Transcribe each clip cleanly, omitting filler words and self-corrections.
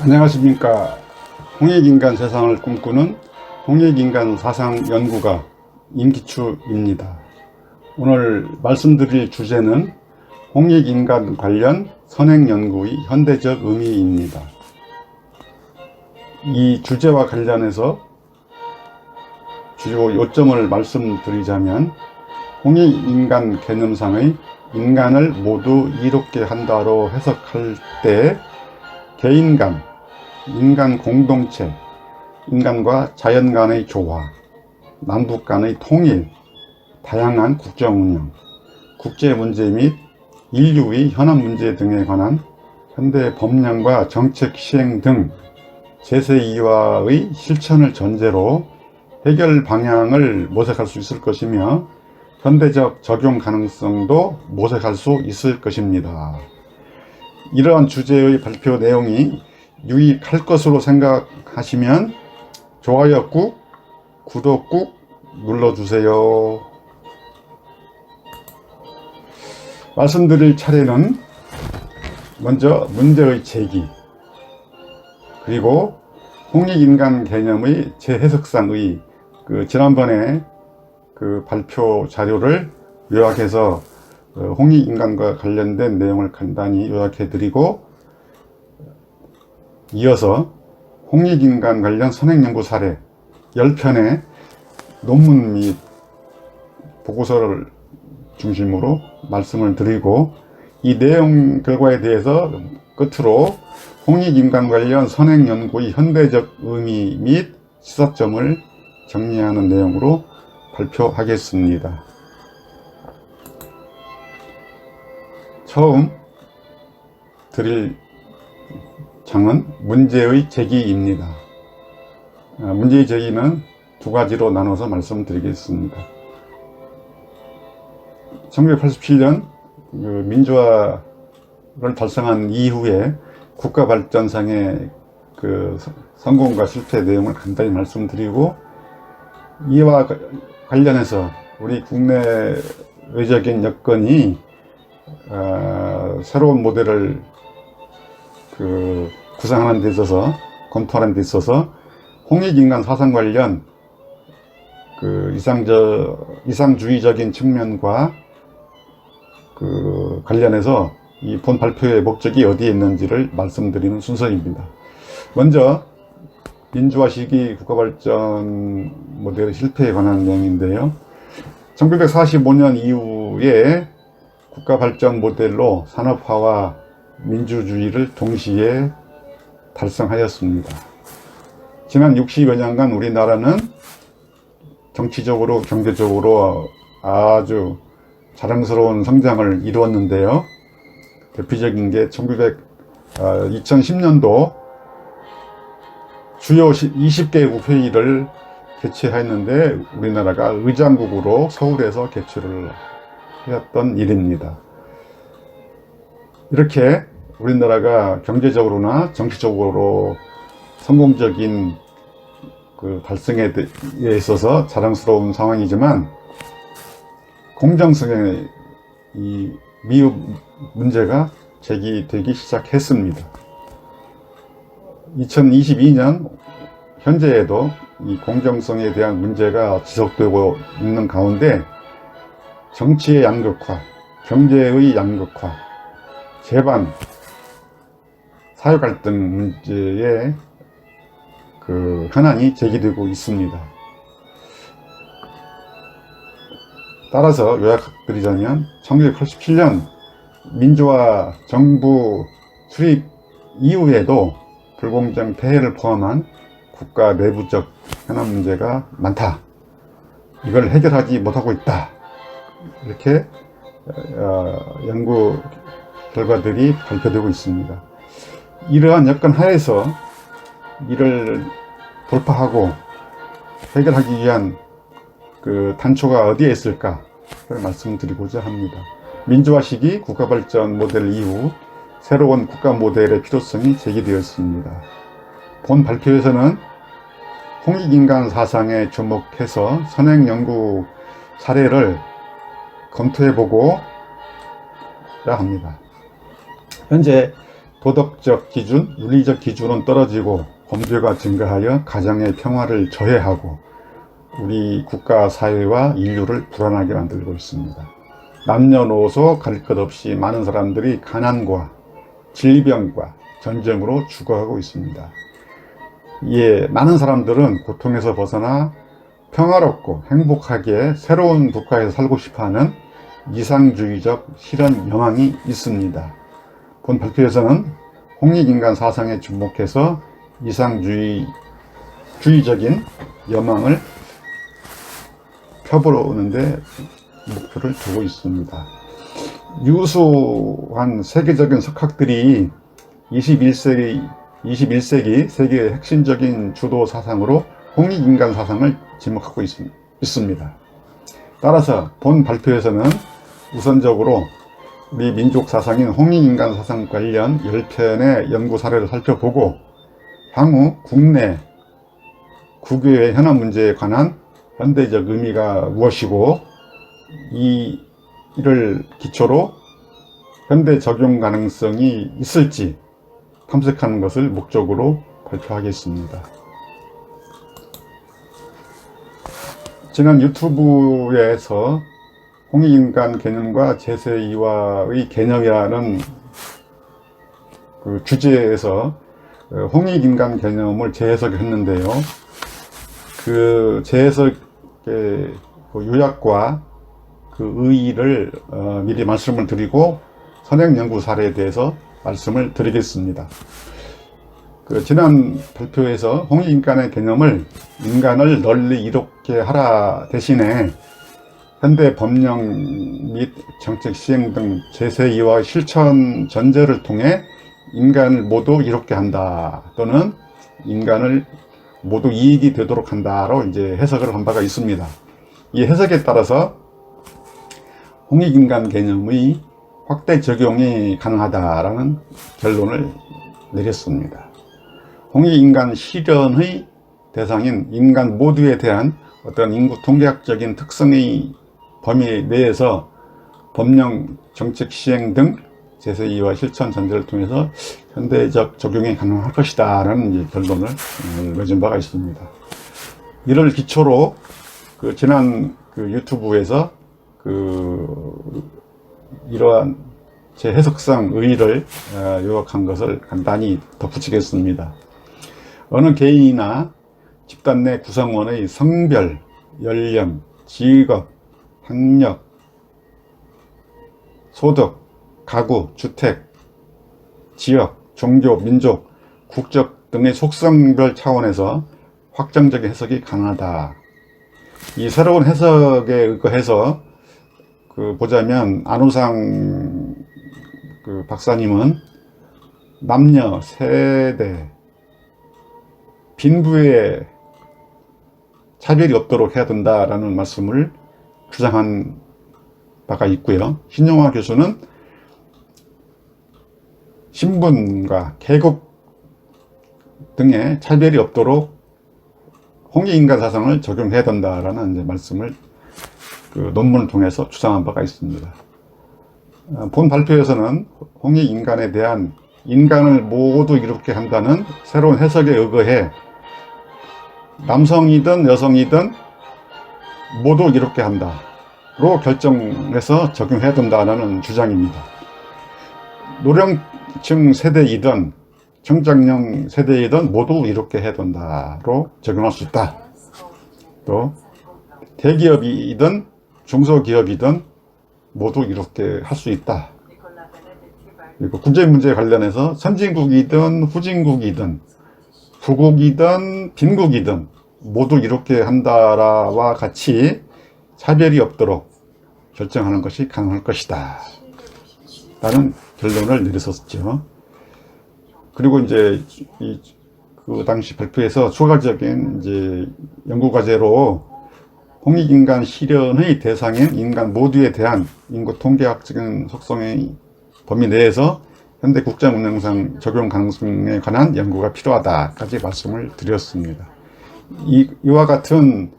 안녕하십니까. 홍익인간 세상을 꿈꾸는 홍익인간 사상연구가 임기추입니다. 오늘 말씀드릴 주제는 홍익인간 관련 선행연구의 현대적 의미입니다. 이 주제와 관련해서 주요 요점을 말씀드리자면, 홍익인간 개념상의 인간을 모두 이롭게 한다로 해석할 때 개인 간, 인간 공동체, 인간과 자연 간의 조화, 남북 간의 통일, 다양한 국정 운영, 국제 문제 및 인류의 현안 문제 등에 관한 현대 법령과 정책 시행 등 제세2와의 실천을 전제로 해결 방향을 모색할 수 있을 것이며, 현대적 적용 가능성도 모색할 수 있을 것입니다. 이러한 주제의 발표 내용이 유익할 것으로 생각하시면 좋아요 꾹, 구독 꾹 눌러주세요. 말씀드릴 차례는 먼저 문제의 제기, 그리고 홍익인간 개념의 재해석상의 지난번에 발표 자료를 요약해서 홍익인간과 관련된 내용을 간단히 요약해 드리고, 이어서 홍익인간 관련 선행연구 사례 10편의 논문 및 보고서를 중심으로 말씀을 드리고, 이 내용 결과에 대해서 끝으로 홍익인간 관련 선행연구의 현대적 의미 및 시사점을 정리하는 내용으로 발표하겠습니다. 처음 드릴 장은 문제의 제기입니다. 문제의 제기는 두 가지로 나눠서 말씀드리겠습니다. 1987년 민주화를 달성한 이후에 국가발전상의 성공과 실패 내용을 간단히 말씀드리고, 이와 관련해서 우리 국내 외적인 여건이 새로운 모델을 구상하는 데 있어서, 검토하는 데 있어서 홍익인간 사상 관련 이상주의적인 측면과 관련해서 이 본 발표의 목적이 어디에 있는지를 말씀드리는 순서입니다. 먼저 민주화 시기 국가발전 모델의 실패에 관한 내용인데요. 1945년 이후에 국가발전 모델로 산업화와 민주주의를 동시에 달성하였습니다. 지난 60여 년간 우리나라는 정치적으로, 경제적으로 아주 자랑스러운 성장을 이루었는데요. 대표적인 게 2010년도 주요 20개국 회의를 개최했는데, 우리나라가 의장국으로 서울에서 개최를 하였던 일입니다. 이렇게 우리나라가 경제적으로나 정치적으로 성공적인 달성에 있어서 자랑스러운 상황이지만, 공정성의 이 미흡 문제가 제기되기 시작했습니다. 2022년 현재에도 이 공정성에 대한 문제가 지속되고 있는 가운데, 정치의 양극화, 경제의 양극화, 재반, 사회갈등 문제에 현안이 제기되고 있습니다. 따라서 요약드리자면, 1987년 민주화 정부 수립 이후에도 불공정 폐해를 포함한 국가 내부적 현안 문제가 많다. 이걸 해결하지 못하고 있다. 이렇게 연구 결과들이 발표되고 있습니다. 이러한 여건 하에서 이를 돌파하고 해결하기 위한 단초가 어디에 있을까를 말씀드리고자 합니다. 민주화 시기 국가발전 모델 이후 새로운 국가 모델의 필요성이 제기되었습니다. 본 발표에서는 홍익인간 사상에 주목해서 선행연구 사례를 검토해보고자 합니다. 현재 도덕적 기준, 윤리적 기준은 떨어지고 범죄가 증가하여 가정의 평화를 저해하고 우리 국가 사회와 인류를 불안하게 만들고 있습니다. 남녀노소 갈 것 없이 많은 사람들이 가난과 질병과 전쟁으로 죽어가고 있습니다. 예, 많은 사람들은 고통에서 벗어나 평화롭고 행복하게 새로운 국가에서 살고 싶어하는 이상주의적 실현 영향이 있습니다. 본 발표에서는 홍익인간 사상에 주목해서 이상주의적인 여망을 펴보는데 목표를 두고 있습니다. 유수한 세계적인 석학들이 21세기 세계의 핵심적인 주도 사상으로 홍익인간 사상을 지목하고 있습니다. 따라서 본 발표에서는 우선적으로 우리 민족 사상인 홍익인간 사상 관련 10편의 연구 사례를 살펴보고 향후 국내 국외의 현안 문제에 관한 현대적 의미가 무엇이고 이를 기초로 현대 적용 가능성이 있을지 탐색하는 것을 목적으로 발표하겠습니다. 지난 유튜브에서 홍익인간 개념과 제세2화의 개념이라는 그 주제에서 홍익인간 개념을 재해석했는데요. 그 재해석의 요약과 그 의의를 미리 말씀을 드리고 선행 연구 사례에 대해서 말씀을 드리겠습니다. 그 지난 발표에서 홍익인간의 개념을 인간을 널리 이롭게 하라 대신에 현대 법령 및 정책 시행 등 제세2화 실천 전제를 통해 인간을 모두 이롭게 한다 또는 인간을 모두 이익이 되도록 한다로 이제 해석을 한 바가 있습니다. 이 해석에 따라서 홍익인간 개념의 확대 적용이 가능하다라는 결론을 내렸습니다. 홍익인간 실현의 대상인 인간 모두에 대한 어떤 인구 통계학적인 특성의 범위 내에서 법령 정책 시행 등 제세2화 실천 전제를 통해서 현대적 적용이 가능할 것이다 라는 결론을 맺은 바가 있습니다. 이를 기초로 그 지난 그 유튜브에서 이러한 제 해석상 의의를 요약한 것을 간단히 덧붙이겠습니다. 어느 개인이나 집단 내 구성원의 성별, 연령, 직업, 학력, 소득, 가구, 주택, 지역, 종교, 민족, 국적 등의 속성별 차원에서 확정적인 해석이 가능하다. 이 새로운 해석에 의거해서 보자면 안우상 박사님은 남녀, 세대, 빈부에 차별이 없도록 해야 된다라는 말씀을 주장한 바가 있고요. 신영화 교수는 신분과 계급 등의 차별이 없도록 홍익인간 사상을 적용해야 된다라는 이제 말씀을 논문을 통해서 주장한 바가 있습니다. 본 발표에서는 홍익인간에 대한 인간을 모두 이롭게 한다는 새로운 해석에 의거해 남성이든 여성이든 모두 이롭게 한다로 결정해서 적용해야 된다는 주장입니다. 노령층 세대이든 청장년 세대이든 모두 이롭게 해야 된다로 적용할 수 있다. 또 대기업이든 중소기업이든 모두 이렇게 할 수 있다. 그리고 국제 문제에 관련해서 선진국이든 후진국이든 부국이든 빈국이든 모두 이렇게 한다와 같이 차별이 없도록 결정하는 것이 가능할 것이다 라는 결론을 내렸었죠. 그리고 이제 그 당시 발표에서 추가적인 이제 연구과제로 홍익인간 실현의 대상인 인간 모두에 대한 인구 통계학적인 속성의 범위 내에서 현대 국제 운영상 적용 가능성에 관한 연구가 필요하다까지 말씀을 드렸습니다. 이와 같은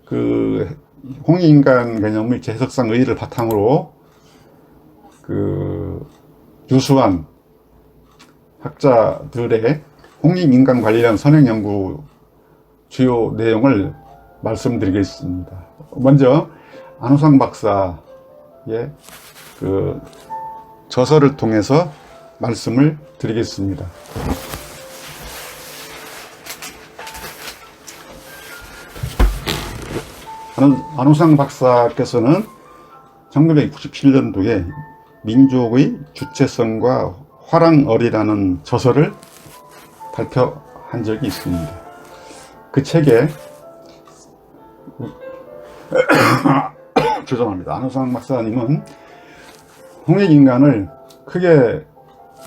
그 홍익인간 개념의 재해석상 의의를 바탕으로 그 유수한 학자들의 홍익인간 관련 선행 연구 주요 내용을 말씀드리겠습니다. 먼저 안우상 박사의 그 저서를 통해서 말씀을 드리겠습니다. 안우상 박사께서는 1997년도에 민족의 주체성과 화랑어리라는 저서를 발표한 적이 있습니다. 그 책에 죄송합니다. 안우상 박사님은 홍익인간을 크게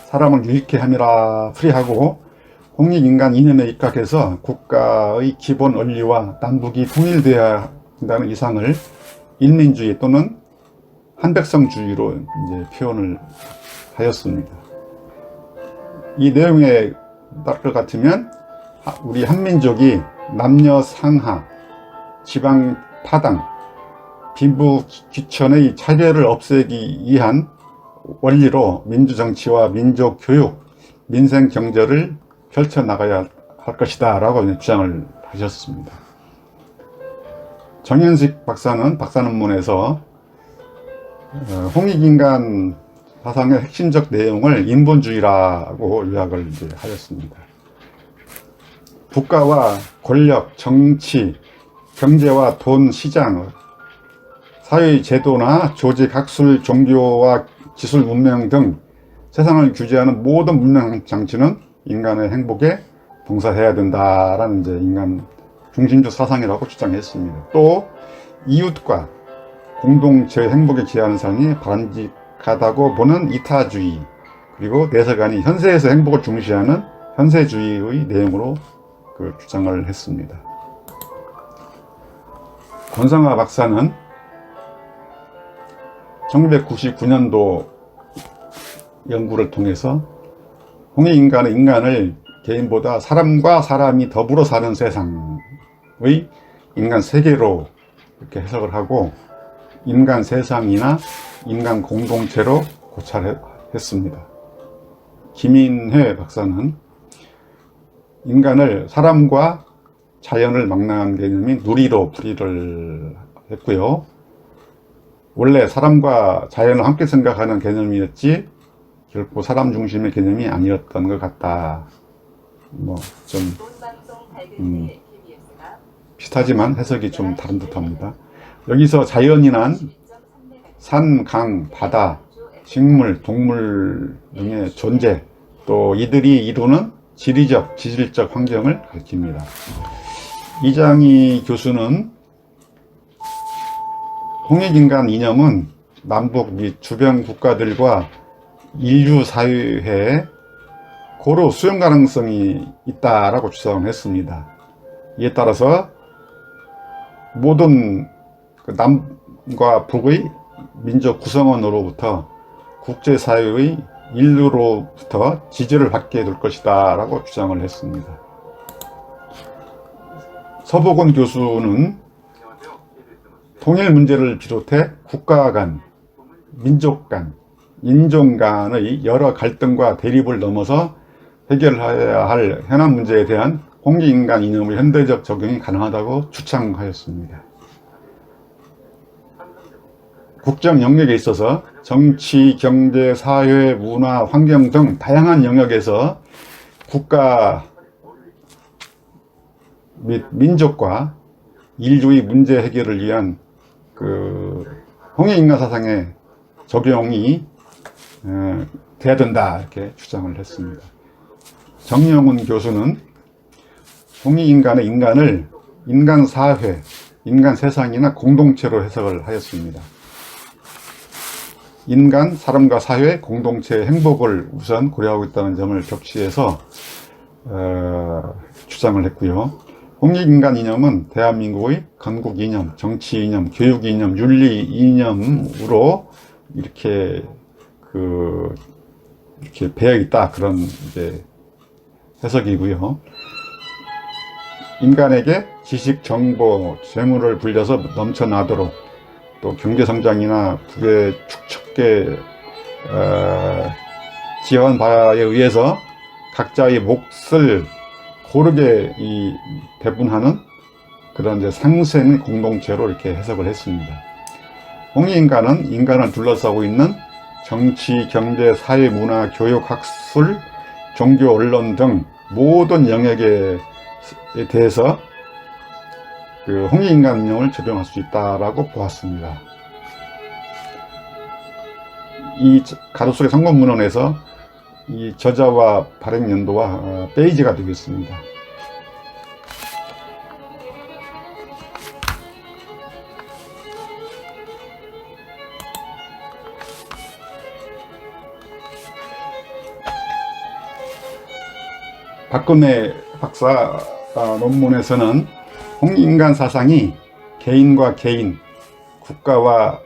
사람을 유익해 함이라 풀이하고 홍익인간 이념에 입각해서 국가의 기본 원리와 남북이 통일되어야 한다는 이상을 인민주의 또는 한백성주의로 이제 표현을 하였습니다. 이 내용에 따를 것 같으면 우리 한민족이 남녀 상하, 지방 타당, 빈부 귀천의 차별을 없애기 위한 원리로 민주정치와 민족교육, 민생경제를 펼쳐나가야 할 것이다 라고 주장을 하셨습니다. 정현식 박사는 박사논문에서 홍익인간 사상의 핵심적 내용을 인본주의라고 요약을 이제 하였습니다. 국가와 권력, 정치, 경제와 돈, 시장, 사회 제도나 조직, 학술, 종교와 기술, 문명 등 세상을 규제하는 모든 문명 장치는 인간의 행복에 봉사해야 된다라는 이제 인간 중심적 사상이라고 주장했습니다. 또 이웃과 공동체 행복에 기여하는 삶이 바람직하다고 보는 이타주의, 그리고 내세간이 현세에서 행복을 중시하는 현세주의의 내용으로 그 주장을 했습니다. 권성하 박사는 1999년도 연구를 통해서 홍익인간은 인간을 개인보다 사람과 사람이 더불어 사는 세상의 인간 세계로 이렇게 해석을 하고 인간 세상이나 인간 공동체로 고찰했습니다. 김인회 박사는 인간을 사람과 자연을 망라한 개념인 누리로 풀이를 했고요. 원래 사람과 자연을 함께 생각하는 개념이었지 결코 사람 중심의 개념이 아니었던 것 같다. 뭐 좀 비슷하지만 해석이 좀 다른 듯합니다. 여기서 자연이란 산, 강, 바다, 식물, 동물 등의 존재, 또 이들이 이루는 지리적, 지질적 환경을 가리킵니다. 이장희 교수는 홍익인간 이념은 남북 및 주변 국가들과 인류 사회에 고루 수용 가능성이 있다라고 주장했습니다. 이에 따라서 모든 남과 북의 민족 구성원으로부터 국제사회의 인류로부터 지지를 받게 될 것이다 라고 주장을 했습니다. 서복원 교수는 통일 문제를 비롯해 국가 간, 민족 간, 인종 간의 여러 갈등과 대립을 넘어서 해결해야 할 현안 문제에 대한 홍익인간 이념의 현대적 적용이 가능하다고 주장하였습니다. 국정 영역에 있어서 정치, 경제, 사회, 문화, 환경 등 다양한 영역에서 국가 및 민족과 인류의 문제 해결을 위한 그 홍익인간 사상의 적용이 돼야 된다 이렇게 주장을 했습니다. 정영훈 교수는 홍익인간의 인간을 인간 사회, 인간 세상이나 공동체로 해석을 하였습니다. 인간, 사람과 사회, 공동체의 행복을 우선 고려하고 있다는 점을 적시해서 주장을 했고요. 홍익인간 이념은 대한민국의 건국 이념, 정치 이념, 교육 이념, 윤리 이념으로 이렇게 배어 있다 그런 이제 해석이고요. 인간에게 지식, 정보, 재물을 불려서 넘쳐나도록 또 경제성장이나 북의 축척계 지원 바에 의해서 각자의 몫을 고르게 배분하는 그런 이제 상생 공동체로 이렇게 해석을 했습니다. 홍익인간은 인간을 둘러싸고 있는 정치, 경제, 사회, 문화, 교육, 학술, 종교, 언론 등 모든 영역에 대해서 그 홍익인간론을 적용할 수 있다라고 보았습니다. 이 가로속의 상권문헌에서 이 저자와 발행 연도와 페이지가 되겠습니다. 박근혜 박사 논문에서는 홍익인간 사상이 개인과 개인, 국가와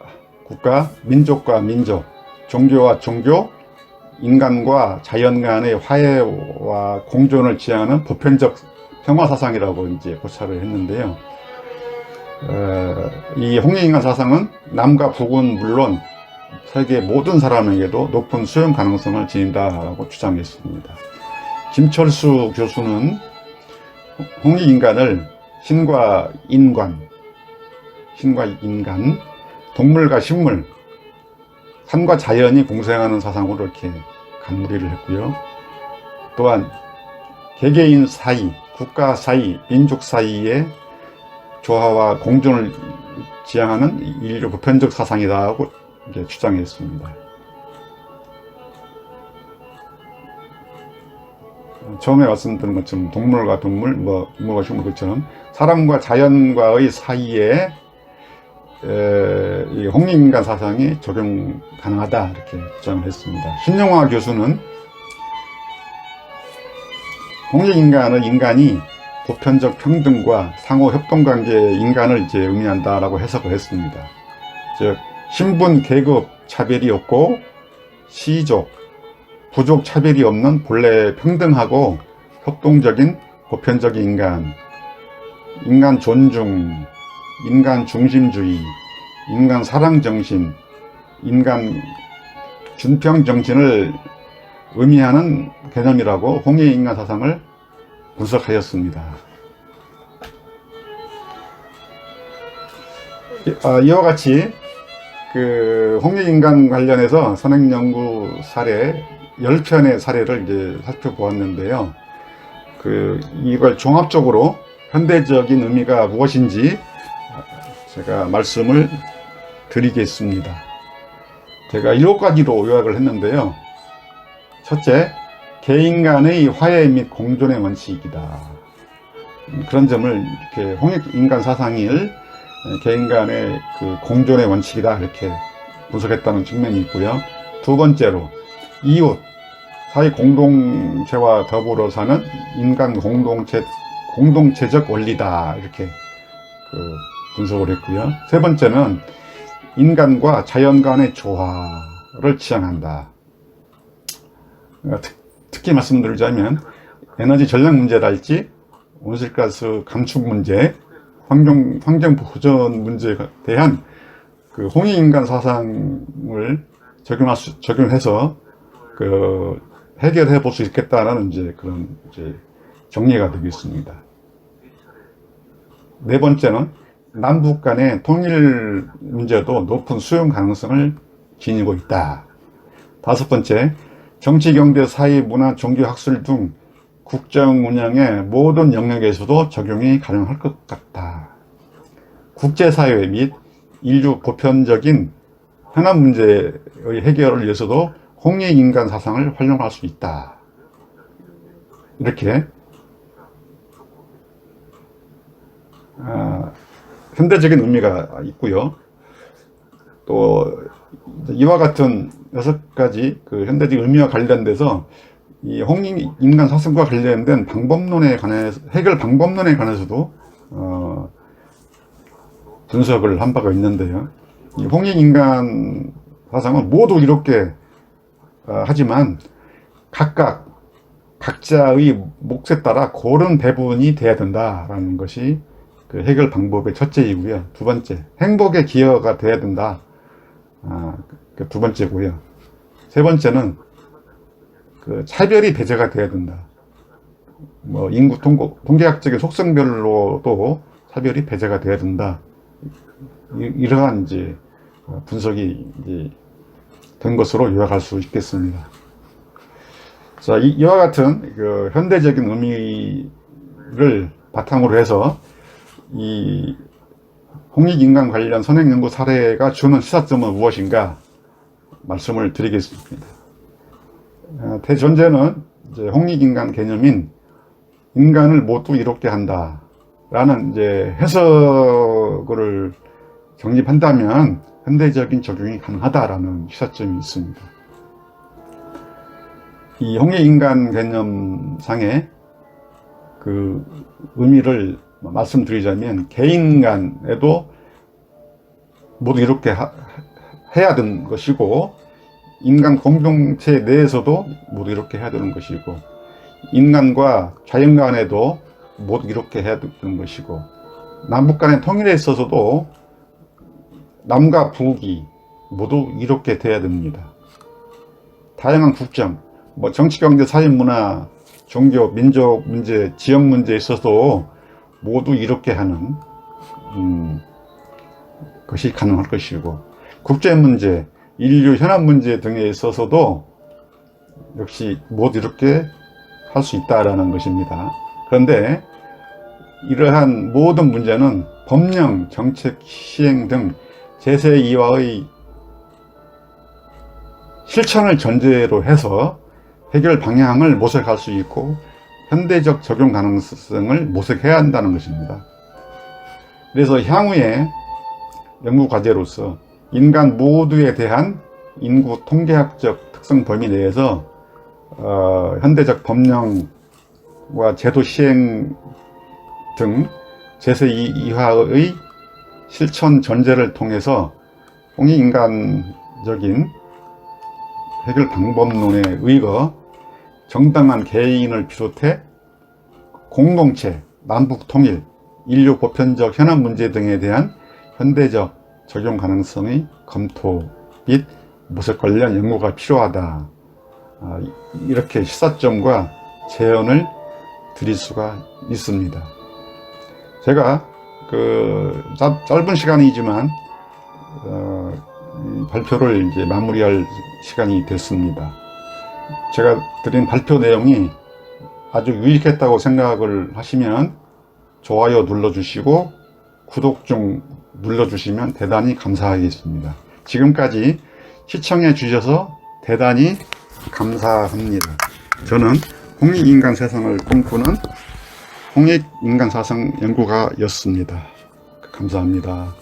국가, 민족과 민족, 종교와 종교, 인간과 자연 간의 화해와 공존을 지향하는 보편적 평화 사상이라고 이제 고찰을 했는데요. 이 홍익인간 사상은 남과 북은 물론 세계 모든 사람에게도 높은 수용 가능성을 지닌다라고 주장했습니다. 김철수 교수는 홍익인간을 신과 인간, 동물과 식물, 산과 자연이 공생하는 사상으로 이렇게 간무리를 했고요. 또한 개개인 사이, 국가 사이, 민족 사이의 조화와 공존을 지향하는 인류 보편적 사상이라고 이렇게 주장했습니다. 처음에 말씀드린 것처럼 동물과 동물, 동물과 식물 것처럼 사람과 자연과의 사이에 이 홍익인간 사상이 적용 가능하다 이렇게 주장을 했습니다. 신영화 교수는 홍익인간은 인간이 보편적 평등과 상호 협동관계의 인간을 이제 의미한다라고 해석을 했습니다. 즉 신분, 계급 차별이 없고 시족, 부족 차별이 없는 본래 평등하고 협동적인 보편적인 인간, 인간 존중, 인간 중심주의, 인간 사랑 정신, 인간 준평 정신을 의미하는 개념이라고 홍익인간 사상을 분석하였습니다. 이와 같이 그 홍익인간 관련해서 선행연구 사례 10편의 사례를 이제 살펴보았는데요. 이걸 종합적으로 현대적인 의미가 무엇인지 제가 말씀을 드리겠습니다. 제가 7가지로 요약을 했는데요. 첫째, 개인 간의 화해 및 공존의 원칙이다. 그런 점을 이렇게 홍익인간 사상을 개인 간의 그 공존의 원칙이다 이렇게 분석했다는 측면이 있고요. 두 번째로, 이웃, 사회 공동체와 더불어 사는 인간 공동체적 원리다 이렇게 분석을 했고요. 세 번째는 인간과 자연 간의 조화를 지향한다. 특히 말씀드리자면 에너지 전략 문제랄지 온실가스 감축 문제, 환경 보전 문제에 대한 그 홍익인간 사상을 적용해서 해결해 볼 수 있겠다라는 그런 정리가 되겠습니다. 네 번째는 남북 간의 통일 문제도 높은 수용 가능성을 지니고 있다. 다섯 번째, 정치, 경제, 사회, 문화, 종교, 학술 등 국정 운영의 모든 영역에서도 적용이 가능할 것 같다. 국제사회 및 인류 보편적인 현안 문제의 해결을 위해서도 홍익인간 사상을 활용할 수 있다. 이렇게 현대적인 의미가 있고요. 또 이와 같은 6가지 그 현대적 의미와 관련돼서 이 홍익인간 사상과 관련된 방법론에 관해서, 해결 방법론에 관해서도 분석을 한 바가 있는데요. 이 홍익인간 사상은 모두 이렇게 하지만 각자의 몫에 따라 고른 배분이 돼야 된다라는 것이 그 해결 방법의 첫째이고요. 두 번째, 행복의 기여가 돼야 된다. 두 번째고요. 세 번째는 그 차별이 배제가 돼야 된다. 뭐 인구 통계학적인 속성별로도 차별이 배제가 돼야 된다. 이러한 이제 분석이 이제 된 것으로 요약할 수 있겠습니다. 자, 이와 같은 그 현대적인 의미를 바탕으로 해서 이 홍익인간 관련 선행연구 사례가 주는 시사점은 무엇인가 말씀을 드리겠습니다. 대전제는 이제 홍익인간 개념인 인간을 모두 이롭게 한다 라는 이제 해석을 정립한다면 현대적인 적용이 가능하다라는 시사점이 있습니다. 이 홍익인간 개념상의 그 의미를 말씀드리자면 개인간에도 모두 이렇게 해야 되는 것이고, 인간 공동체 내에서도 모두 이렇게 해야 되는 것이고, 인간과 자연 간에도 모두 이렇게 해야 되는 것이고, 남북 간의 통일에 있어서도 남과 북이 모두 이렇게 돼야 됩니다. 다양한 국정, 뭐 정치, 경제, 사회, 문화, 종교, 민족 문제, 지역 문제에 있어서도 모두 이렇게 하는 것이 가능할 것이고, 국제 문제, 인류 현안 문제 등에 있어서도 역시 모두 이렇게 할 수 있다라는 것입니다. 그런데 이러한 모든 문제는 법령, 정책 시행 등 제세 이하의 실천을 전제로 해서 해결 방향을 모색할 수 있고 현대적 적용 가능성을 모색해야 한다는 것입니다. 그래서 향후에 연구 과제로서 인간 모두에 대한 인구 통계학적 특성 범위 내에서 현대적 법령과 제도 시행 등 제세 이하의 실천 전제를 통해서 홍익인간적인 해결 방법론에 의거 정당한 개인을 비롯해 공동체, 남북 통일, 인류 보편적 현안 문제 등에 대한 현대적 적용 가능성의 검토 및 모색 관련 연구가 필요하다. 이렇게 시사점과 제언을 드릴 수가 있습니다. 제가 그 짧은 시간이지만 발표를 이제 마무리할 시간이 됐습니다. 제가 드린 발표 내용이 아주 유익했다고 생각을 하시면 좋아요 눌러주시고 구독 좀 눌러주시면 대단히 감사하겠습니다. 지금까지 시청해 주셔서 대단히 감사합니다. 저는 홍익인간 세상을 꿈꾸는 홍익인간사상 연구가였습니다. 감사합니다.